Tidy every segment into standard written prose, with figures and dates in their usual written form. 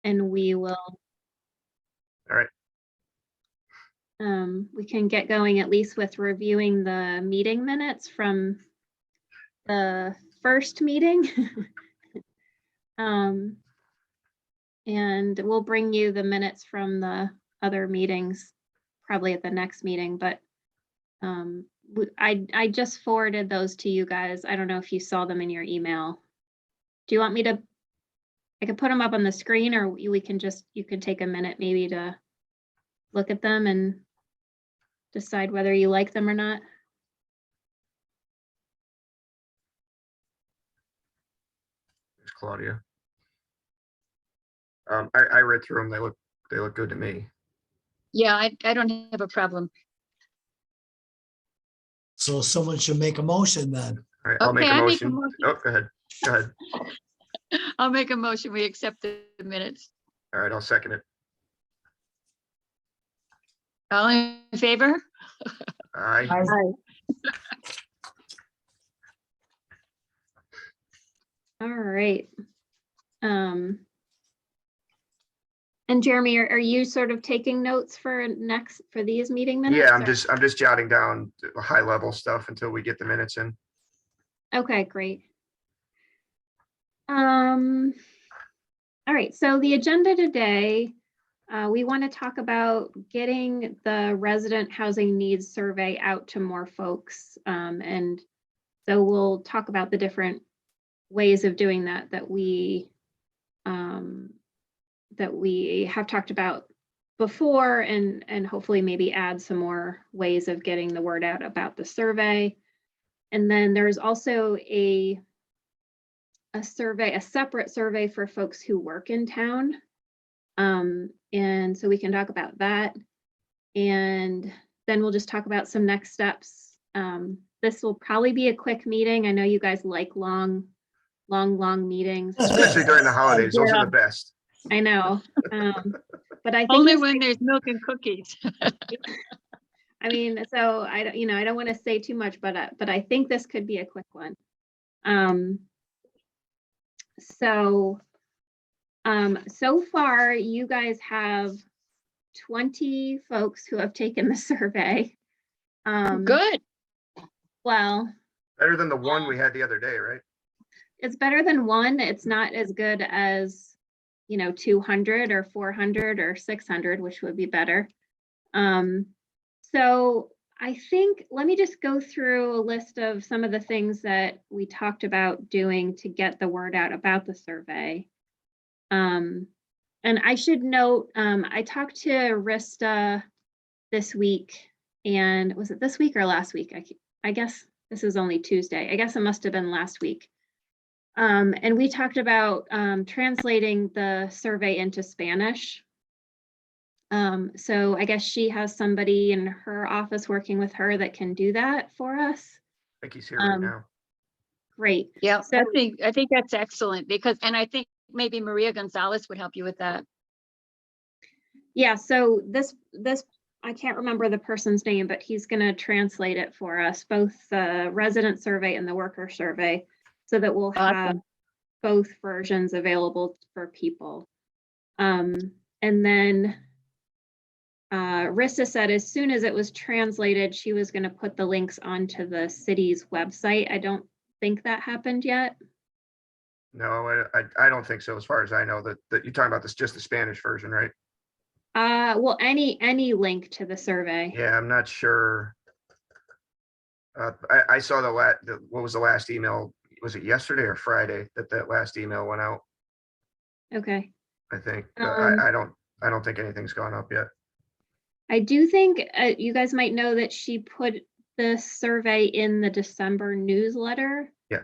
and we will. All right. We can get going at least with reviewing the meeting minutes from the first meeting. And we'll bring you the minutes from the other meetings probably at the next meeting, but I just forwarded those to you guys. I don't know if you saw them in your email. Do you want me to, I could put them up on the screen, or we can just, you can take a minute maybe to look at them and decide whether you like them or not. There's Claudia. I read through them. They look good to me. Yeah, I don't have a problem. So someone should make a motion then. All right, I'll make Okay, a I make a motion. motion. Oh, go ahead. Go ahead. I'll make a motion. We accept the minutes. All right, I'll second it. All in favor? Aye. All right. And Jeremy, are you sort of taking notes for these meeting minutes? Yeah, or- I'm just jotting down the high level stuff until we get the minutes in. Okay, great. All right, so the agenda today, we want to talk about getting the resident housing needs survey out to more folks. And so we'll talk about the different ways of doing that we have talked about before, and hopefully maybe add some more ways of getting the word out about the survey. And then there's also a separate survey for folks who work in town. And so we can talk about that. And then we'll just talk about some next steps. This will probably be a quick meeting. I know you guys like long meetings. Especially during the holidays. Those are the best. I know. But I think Only this- when there's milk and cookies. I mean, so I don't want to say too much, but I think this could be a quick one. So far you guys have 20 folks who have taken the survey. Good. Well, Better than the one we had the other day, right? it's better than one. It's not as good as, 200 or 400 or 600, which would be better. So I think, let me just go through a list of some of the things that we talked about doing to get the word out about the survey. And I should note, I talked to Rista this week, and was it this week or last week? I guess this is only Tuesday. I guess it must have been last week. And we talked about translating the survey into Spanish. So I guess she has somebody in her office working with her that can do that for us. I think he's here right now. Great. Yeah, So- I think that's excellent and I think maybe Maria Gonzalez would help you with that. Yeah, so this I can't remember the person's name, but he's going to translate it for us, both the resident survey and the worker survey, so that we'll have Awesome. both versions available for people. And then Rissa said as soon as it was translated, she was going to put the links onto the city's website. I don't think that happened yet. No, I don't think so. As far as I know, that you're talking about this just the Spanish version, right? Well, any link to the survey. Yeah, I'm not sure. I saw what was the last email? Was it yesterday or Friday that last email went out? Okay. I think Um, I don't think anything's gone up yet. I do think you guys might know that she put the survey in the December newsletter. Yeah.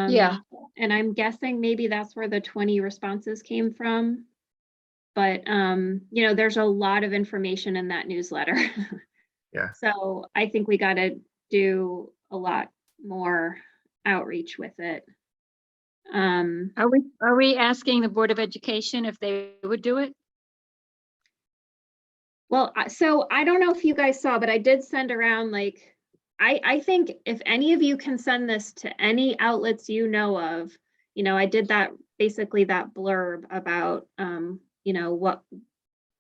Yeah. And I'm guessing maybe that's where the 20 responses came from. But, there's a lot of information in that newsletter. Yeah. So I think we got to do a lot more outreach with it. Are we asking the Board of Education if they would do it? Well, so I don't know if you guys saw, but I did send around, I think if any of you can send this to any outlets you know of, I did that, basically that blurb about,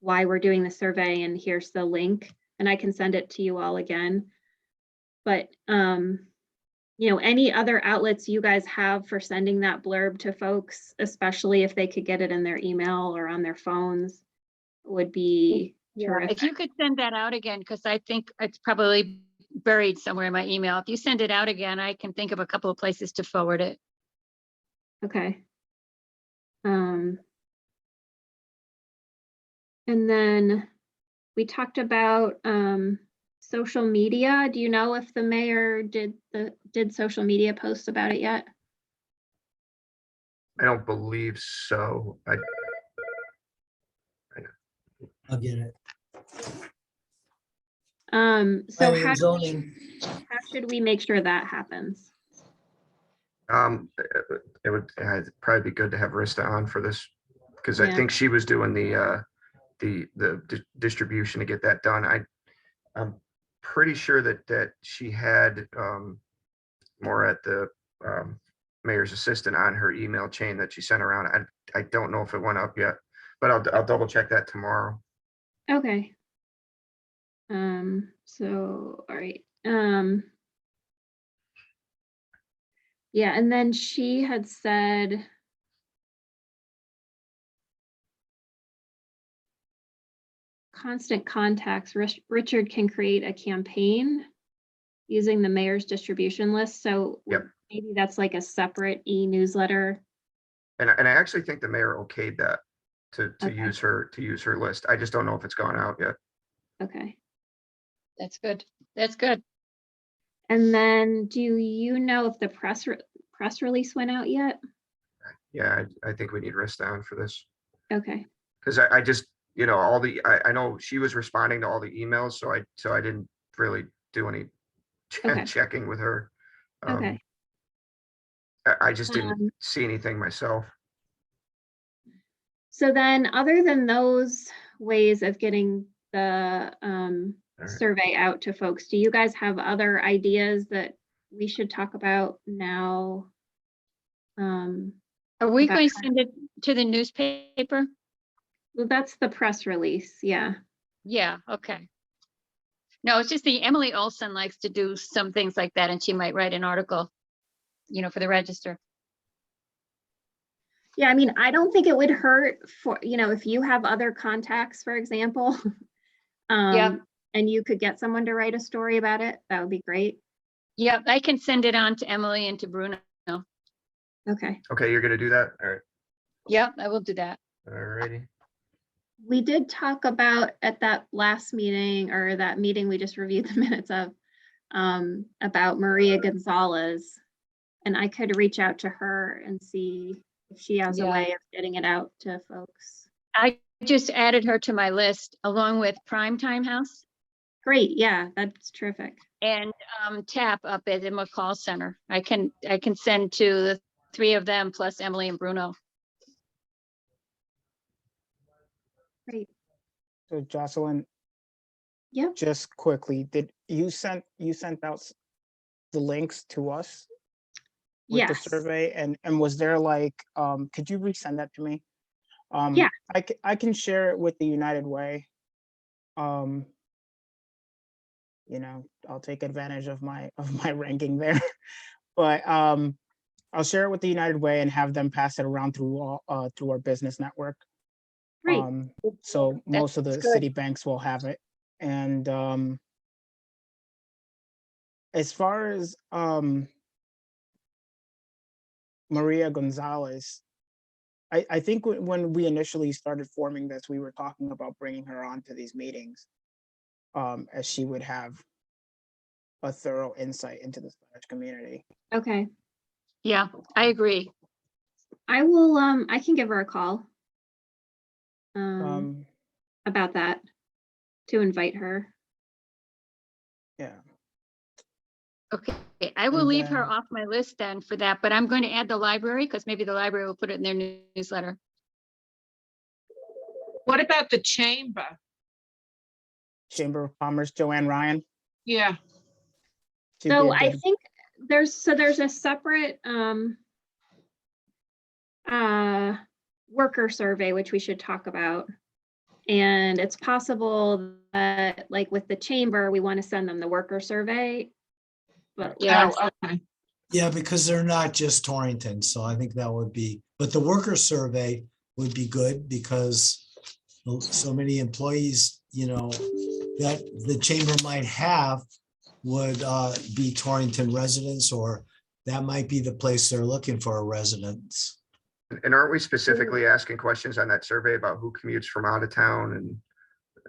why we're doing the survey, and here's the link, and I can send it to you all again. But, any other outlets you guys have for sending that blurb to folks, especially if they could get it in their email or on their phones, would be terrific. If you could send that out again, because I think it's probably buried somewhere in my email. If you send it out again, I can think of a couple of places to forward it. Okay. And then we talked about social media. Do you know if the mayor did social media posts about it yet? I don't believe so. I'll get it. So Planning and zoning. how should we make sure that happens? It would probably be good to have Rista on for this, because I Yeah. think she was doing the distribution to get that done. I'm pretty sure that she had more at the mayor's assistant on her email chain that she sent around. I don't know if it went up yet, but I'll double check that tomorrow. Okay. So, all right. Yeah, and then she had said, constant contacts, Richard can create a campaign using the mayor's distribution list. So Yep. maybe that's like a separate e-newsletter. And I actually think the mayor okayed that to Okay. use her list. I just don't know if it's gone out yet. Okay. That's good. That's good. And then do you know if the press release went out yet? Yeah, I think we need Rista on for this, Okay. because I just, I know she was responding to all the emails, so I didn't really do any Okay. checking with her. Okay. I just didn't see anything myself. So then, other than those ways of getting the All right. survey out to folks, do you guys have other ideas that we should talk about now? Are we About going to send it to the newspaper? Well, that's the press release, yeah. Yeah, okay. No, it's just the Emily Olson likes to do some things like that, and she might write an article, for the Register. Yeah, I mean, I don't think it would hurt for, if you have other contacts, for example. Yeah. And you could get someone to write a story about it, that would be great. Yeah, I can send it on to Emily and to Bruno. Okay. Okay, you're gonna do that? All right. Yeah, I will do that. All righty. We did talk about at that last meeting, or that meeting we just reviewed the minutes of, about Maria Gonzalez. And I could reach out to her and see if she has a Yeah. way of getting it out to folks. I just added her to my list along with Primetime House Great, yeah, that's terrific. and TAP up at the McCall Center. I can send to the three of them plus Emily and Bruno. Great. So Jocelyn, Yep. just quickly, did you sent out the links to us with the Yes. survey, and was there like, could you resend that to me? Yeah. I can share it with the United Way. I'll take advantage of my ranking there. But I'll share it with the United Way and have them pass it around through our business network. Great. So most of the That's good. city banks will have it. And as far as Maria Gonzalez, I think when we initially started forming this, we were talking about bringing her on to these meetings, as she would have a thorough insight into the Spanish community. Okay. Yeah, I agree. I will, I can give her a call. Um, About that, to invite her. yeah. Okay, I will And leave her then- off my list then for that, but I'm going to add the library because maybe the library will put it in their newsletter. What about the chamber? Chamber of Commerce, Joanne Ryan. Yeah, she'd be So a I good- think there's a separate, worker survey, which we should talk about. And it's possible that, like with the chamber, we want to send them the worker survey. But Yeah. Oh, okay. Yeah, because they're not just Torrington, so I think that would be, but the worker survey would be good because so many employees, that the chamber might have would be Torrington residents, or that might be the place they're looking for a residence. And aren't we specifically asking questions on that survey about who commutes from out of town and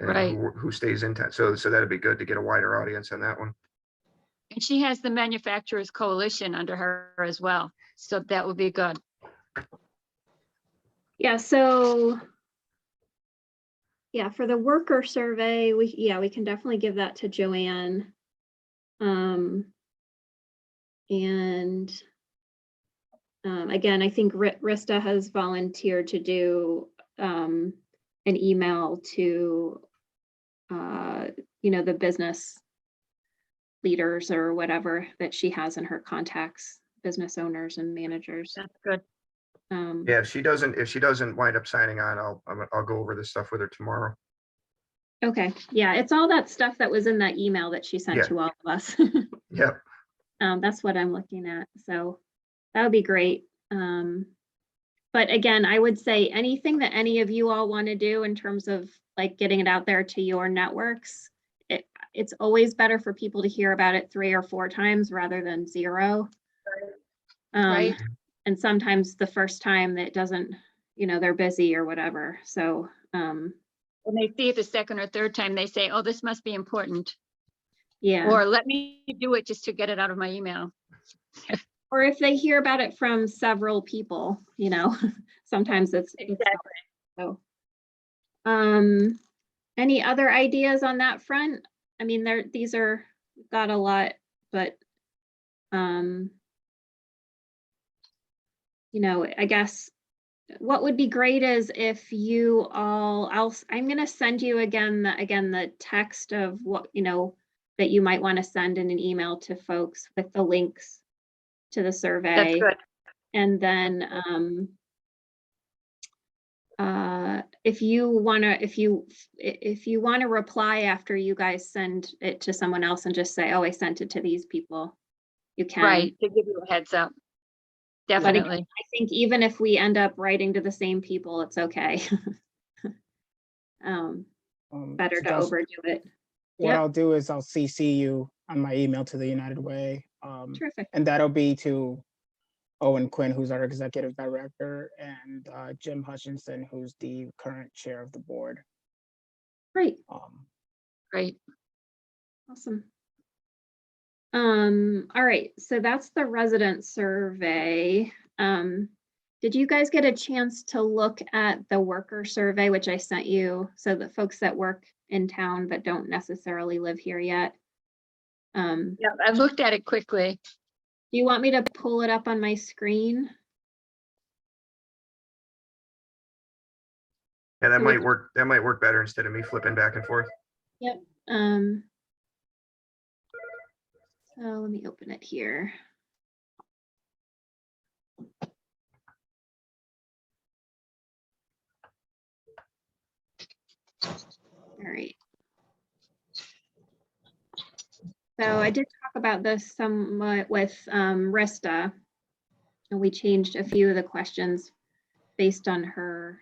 Right. who stays in town? So that'd be good to get a wider audience on that one. And she has the Manufacturers Coalition under her as well. So that would be good. yeah, so yeah, for the worker survey, we can definitely give that to Joanne. Again, I think Rista has volunteered to do an email to the business leaders or whatever that she has in her contacts, business owners and managers. That's good. Yeah, if she doesn't wind up signing on, I'll go over this stuff with her tomorrow. Okay, yeah, it's all that stuff that was in that email that she sent Yeah. to all of us. Yep. That's what I'm looking at. So that would be great. But again, I would say anything that any of you all want to do in terms of like getting it out there to your networks, it's always better for people to hear about it 3 or 4 times rather than 0. Right. And sometimes the first time that doesn't, they're busy or whatever. So When they see it the second or third time, they say, oh, this must be important. yeah. Or let me do it just to get it out of my email. Or if they hear about it from several people, sometimes it's Exactly. so. Any other ideas on that front? I mean, we've got a lot, but I guess what would be great is if you all, I'm going to send you again the text of what, that you might want to send in an email to folks with the links to the survey. That's good. And then if you want to reply after you guys send it to someone else and just say, oh, I sent it to these people, you can. Right. To give you a heads up. But again, Definitely. I think even if we end up writing to the same people, it's okay. Better So to Josh, overdo it. what Yep. I'll do is I'll CC you on my email to the United Way. Terrific. And that'll be to Owen Quinn, who's our executive director, and Jim Hutchinson, who's the current chair of the board. Great. Great. Awesome. All right, so that's the resident survey. Did you guys get a chance to look at the worker survey, which I sent you? So the folks that work in town but don't necessarily live here yet. Do Yeah, I looked at it quickly. you want me to pull it up on my screen? Yeah, that So might work. That might work better instead of me flipping back and forth. Yep. So let me open it here. All right. So I did talk about this somewhat with Rista, and we changed a few of the questions based on her,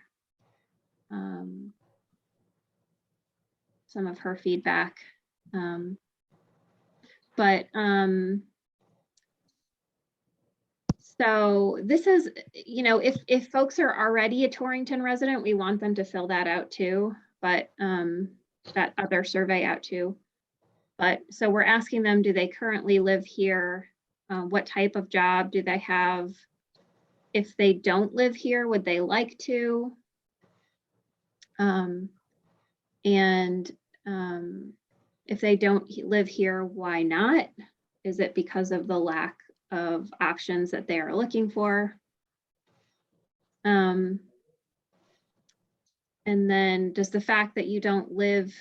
some of her feedback. So this is, if folks are already a Torrington resident, we want them to fill that out too, but that other survey out too. But so we're asking them, do they currently live here? What type of job do they have? If they don't live here, would they like to? If they don't live here, why not? Is it because of the lack of options that they are looking for? And then does the fact that you don't live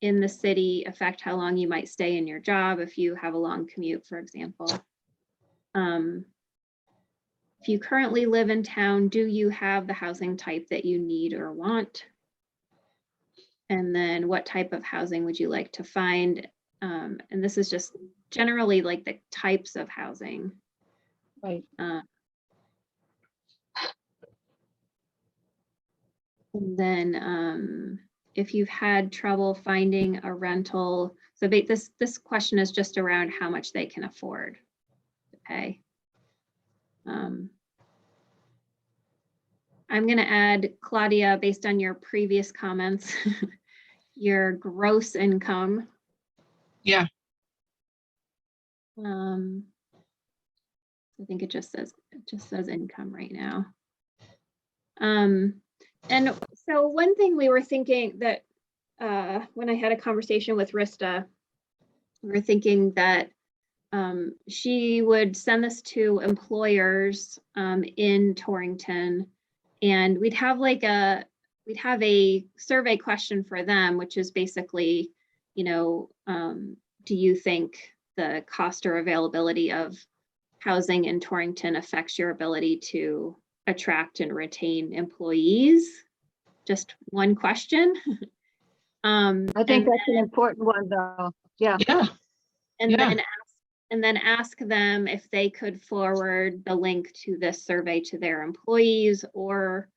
in the city affect how long you might stay in your job if you have a long commute, for example? if you currently live in town, do you have the housing type that you need or want? And then what type of housing would you like to find? And this is just generally like the types of housing. Right. And then if you've had trouble finding a rental, so this question is just around how much they can afford to pay. I'm going to add, Claudia, based on your previous comments, your gross income. Yeah. I think it just says income right now. And so one thing we were thinking that when I had a conversation with Rista, we were thinking that she would send this to employers in Torrington, and we'd have a survey question for them, which is basically, you know, do you think the cost or availability of housing in Torrington affects your ability to attract and retain employees? Just one question. I think that's an important one, though. Yeah. Yeah. And Yeah. then ask them if they could forward the link to this survey to their employees, or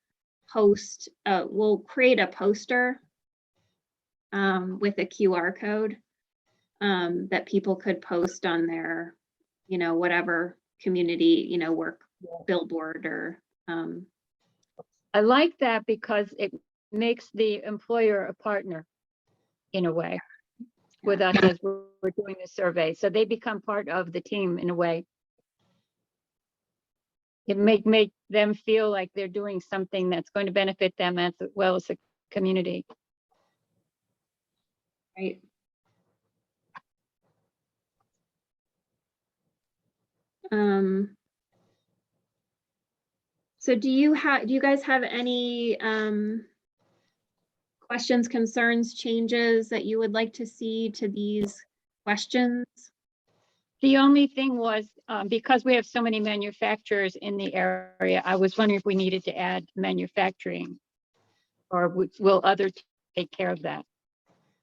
post, we'll create a poster with a QR code that people could post on their, you know, whatever community, you know, work billboard or. I like that because it makes the employer a partner in a way with us as we're doing the survey. So they become part of the team in a way. It make them feel like they're doing something that's going to benefit them as well as the community. Right. So do you guys have any questions, concerns, changes that you would like to see to these questions? The only thing was, because we have so many manufacturers in the area, I was wondering if we needed to add manufacturing, or will others take care of that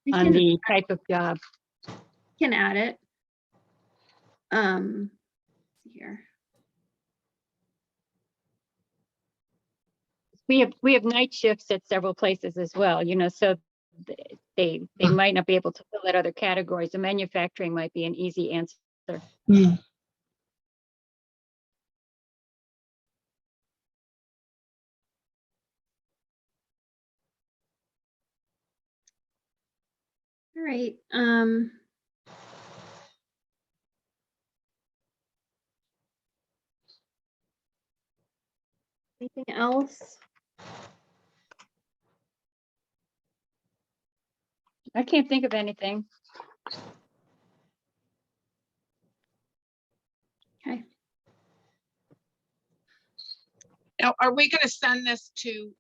We on the type of job? can add it. Here. We have night shifts at several places as well, you know, so they might not be able to fill out other categories. The manufacturing might be an easy answer. Mm. All right. Anything else? I can't think of anything. Okay. Now, are we going to send this to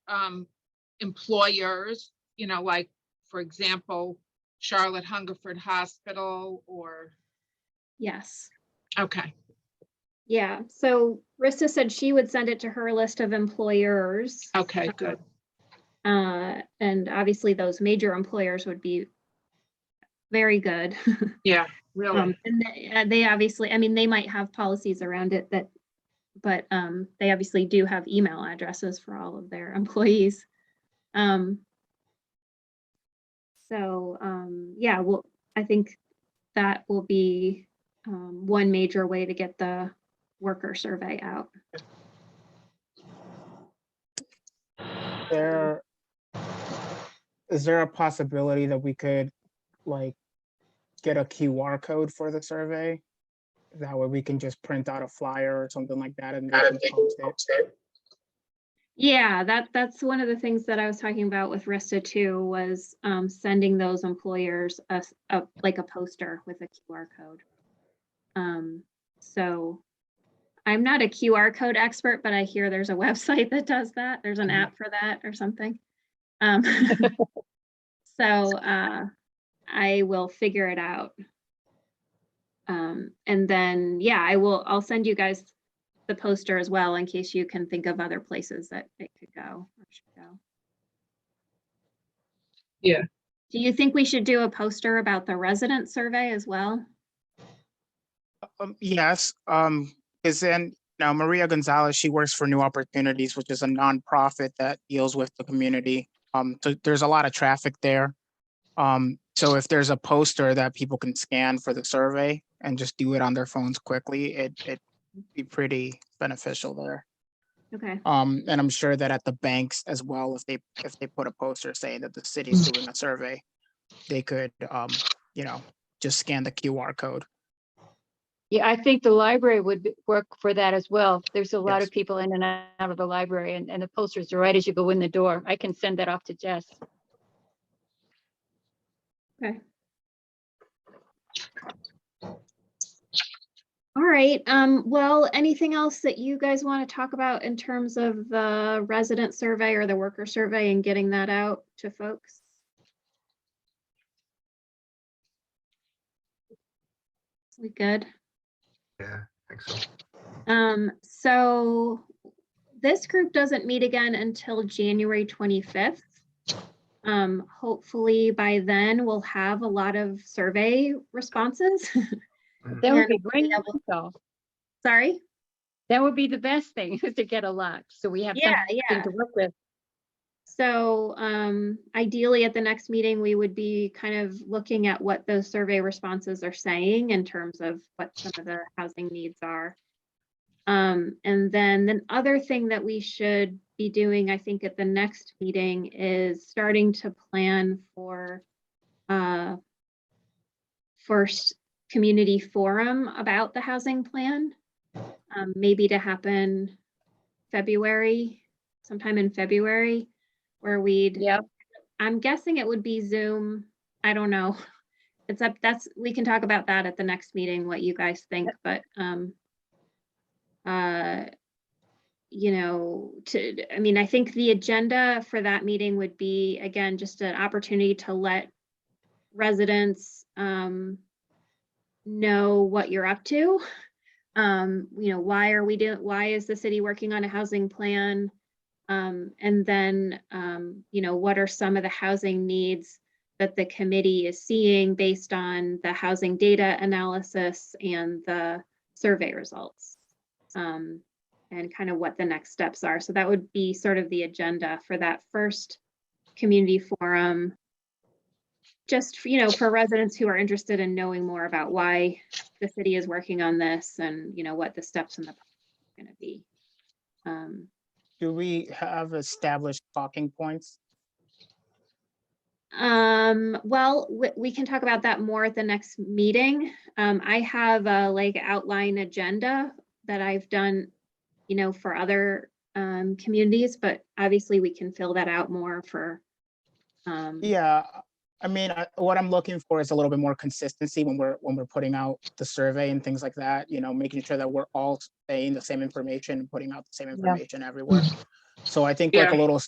employers, you know, like, for example, Charlotte Hungerford Hospital, or? Yes. Okay. Yeah. So Rista said she would send it to her list of employers. Okay, good. And obviously those major employers would be very good. Yeah, really. And they obviously, I mean, they might have policies around it that, but they obviously do have email addresses for all of their employees. Yeah, well, I think that will be one major way to get the worker survey out. Is there a possibility that we could like get a QR code for the survey? That way we can just print out a flyer or something like that and they can post it. Yeah, that's one of the things that I was talking about with Rista too, was sending those employers like a poster with a QR code. So I'm not a QR code expert, but I hear there's a website that does that. There's an app for that or something. So I will figure it out. And then, yeah, I'll send you guys the poster as well, in case you can think of other places that it could go or should go. Yeah. Do you think we should do a poster about the resident survey as well? Yes, because then now Maria Gonzalez, she works for New Opportunities, which is a nonprofit that deals with the community. So there's a lot of traffic there. So if there's a poster that people can scan for the survey and just do it on their phones quickly, it'd be pretty beneficial there. Okay, And I'm sure that at the banks as well, if they put a poster saying that the city's doing a survey, they could, just scan the QR code. Yeah, I think the library would work for that as well. There's a lot Yes. of people in and out of the library, and the posters are right as you go in the door. I can send that off to Jess. okay. All right, well, anything else that you guys want to talk about in terms of the resident survey or the worker survey and getting that out to folks? We good? Yeah, I think so. So this group doesn't meet again until January 25th. Hopefully by then we'll have a lot of survey responses. That would And be we'll great. be able- though. Sorry? That would be the best thing, is to get a lot, so we have Yeah, something yeah. to work with. So ideally at the next meeting, we would be kind of looking at what those survey responses are saying in terms of what some of the housing needs are. And then the other thing that we should be doing, I think, at the next meeting is starting to plan for first community forum about the housing plan, maybe to happen February, sometime in February, where we'd, Yep. I'm guessing it would be Zoom. I don't know. It's up, we can talk about that at the next meeting, what you guys think, but, I think the agenda for that meeting would be, again, just an opportunity to let residents, know what you're up to. Why is the city working on a housing plan? And then, what are some of the housing needs that the committee is seeing based on the housing data analysis and the survey results? And kind of what the next steps are. So that would be sort of the agenda for that first community forum. Just, for residents who are interested in knowing more about why the city is working on this and, what the steps in the process are going to be. Do we have established talking points? Well, we can talk about that more at the next meeting. I have a outline agenda that I've done, for other communities, but obviously we can fill that out more for. Yeah, what I'm looking for is a little bit more consistency when we're putting out the survey and things like that, making sure that we're all saying the same information, putting out the same information everywhere. So I think like a little,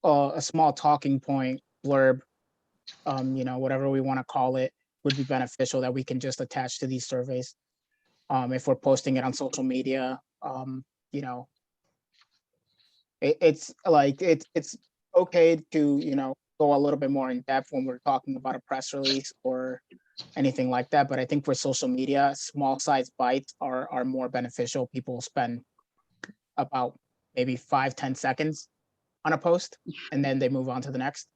a small talking point blurb, whatever we want to call it, would be beneficial that we can just attach to these surveys. If we're posting it on social media, it's okay to, go a little bit more in depth when we're talking about a press release or anything like that. But I think for social media, small size bites are more beneficial. People spend about maybe 5-10 seconds on a post and then they move on to the next.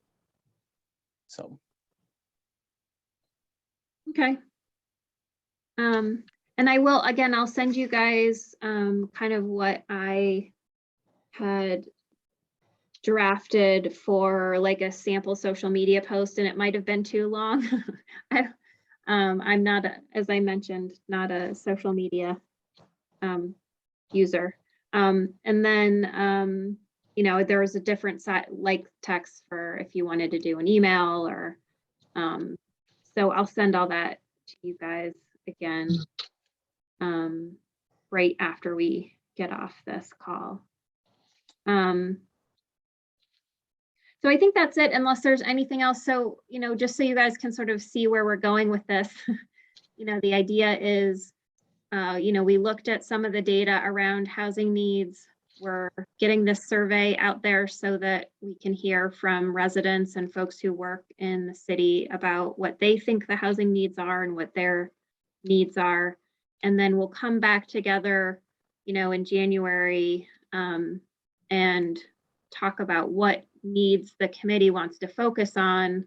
So. Okay. And I'll send you guys kind of what I had drafted for like a sample social media post, and it might have been too long. I'm not, as I mentioned, not a social media user. And then, there was a different site like text for if you wanted to do an email or, so I'll send all that to you guys again, right after we get off this call. So I think that's it, unless there's anything else. So, just so you guys can sort of see where we're going with this, the idea is we looked at some of the data around housing needs. We're getting this survey out there so that we can hear from residents and folks who work in the city about what they think the housing needs are and what their needs are. And then we'll come back together, in January and talk about what needs the committee wants to focus on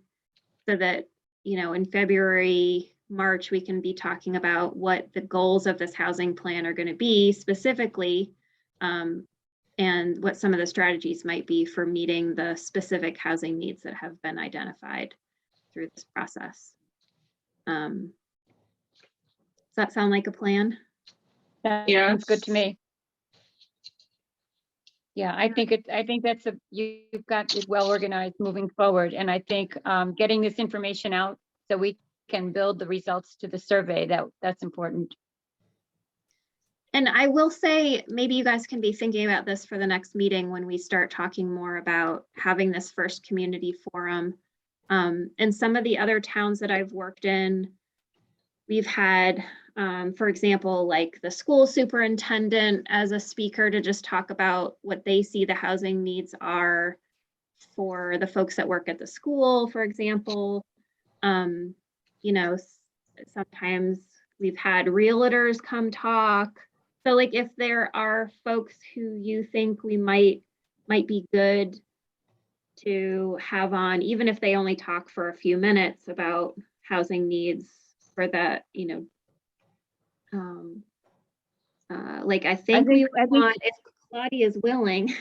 so that, in February, March, we can be talking about what the goals of this housing plan are going to be specifically, and what some of the strategies might be for meeting the specific housing needs that have been identified through this process. Does that sound like a plan? Yeah. Sounds good to me. Yeah, I think you've got it well organized moving forward. And I think getting this information out so we can build the results to the survey, that's important. And I will say, maybe you guys can be thinking about this for the next meeting when we start talking more about having this first community forum. And some of the other towns that I've worked in, we've had, for example, like the school superintendent as a speaker to just talk about what they see the housing needs are for the folks that work at the school, for example. Sometimes we've had realtors come talk. So like if there are folks who you think we might be good to have on, even if they only talk for a few minutes about housing needs for the, I think we would want, if Claudia is willing,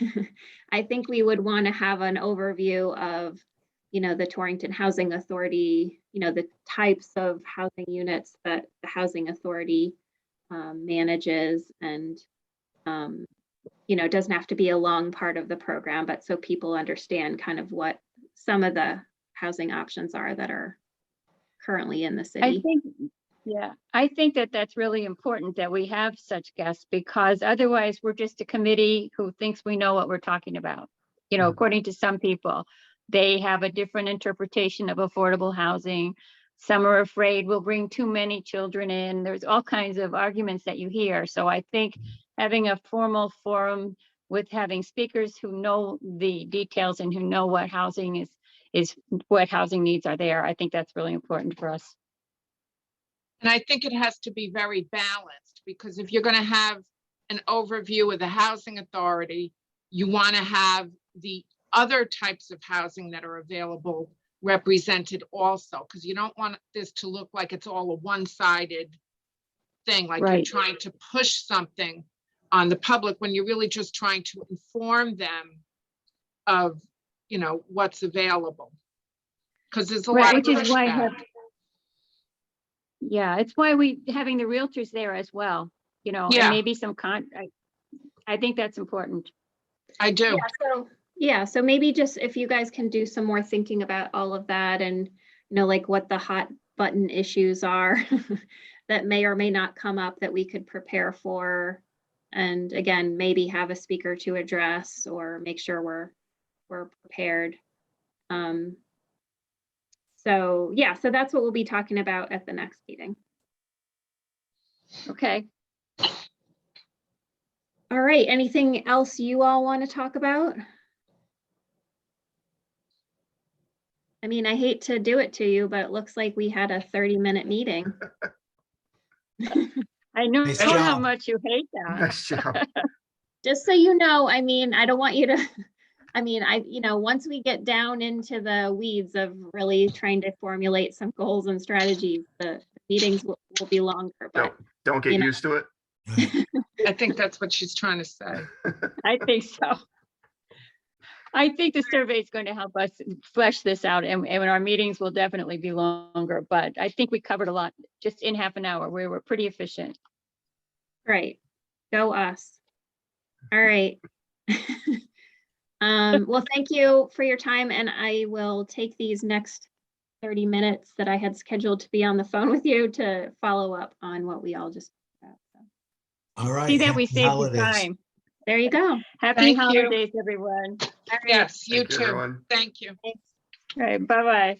I think we would want to have an overview of, the Torrington Housing Authority, the types of housing units that the Housing Authority manages, and doesn't have to be a long part of the program, but so people understand kind of what some of the housing options are that are currently in the city. I think that that's really important that we have such guests, because otherwise we're just a committee who thinks we know what we're talking about. According to some people, they have a different interpretation of affordable housing. Some are afraid we'll bring too many children in. There's all kinds of arguments that you hear. So I think having a formal forum with having speakers who know the details and who know what housing is what housing needs are there, I think that's really important for us. And I think it has to be very balanced, because if you're going to have an overview of the housing authority, you want to have the other types of housing that are available represented also, because you don't want this to look like it's all a one-sided thing, like Right. You're trying to push something on the public when you're really just trying to inform them of, what's available. Because there's a lot of Which is why pushback. it's why having the realtors there as well, and Yeah. maybe some I think that's important. I do. So maybe just if you guys can do some more thinking about all of that, and like what the hot button issues are that may or may not come up that we could prepare for, and again, maybe have a speaker to address or make sure we're prepared. So that's what we'll be talking about at the next meeting. Okay. All right, anything else you all want to talk about? I mean, I hate to do it to you, but it looks like we had a 30-minute meeting. I know Nice how job. much you hate that. Nice job. Just so you know, I mean, I don't want you to, once we get down into the weeds of really trying to formulate some goals and strategies, the meetings will be longer, but Don't get used to it. I think that's what she's trying to say. I think so. I think the survey is going to help us flesh this out, and our meetings will definitely be longer, but I think we covered a lot just in half an hour. We were pretty efficient. Great. Go us. All right. Well, thank you for your time, and I will take these next 30 minutes that I had scheduled to be on the phone with you to follow up on what we all just talked about. So. All right. See that we happy saved you holidays. time. There you go. Happy Thank you. holidays, everyone. All right. Yes, you Thank you, too. everyone. Thank you. All right, bye-bye.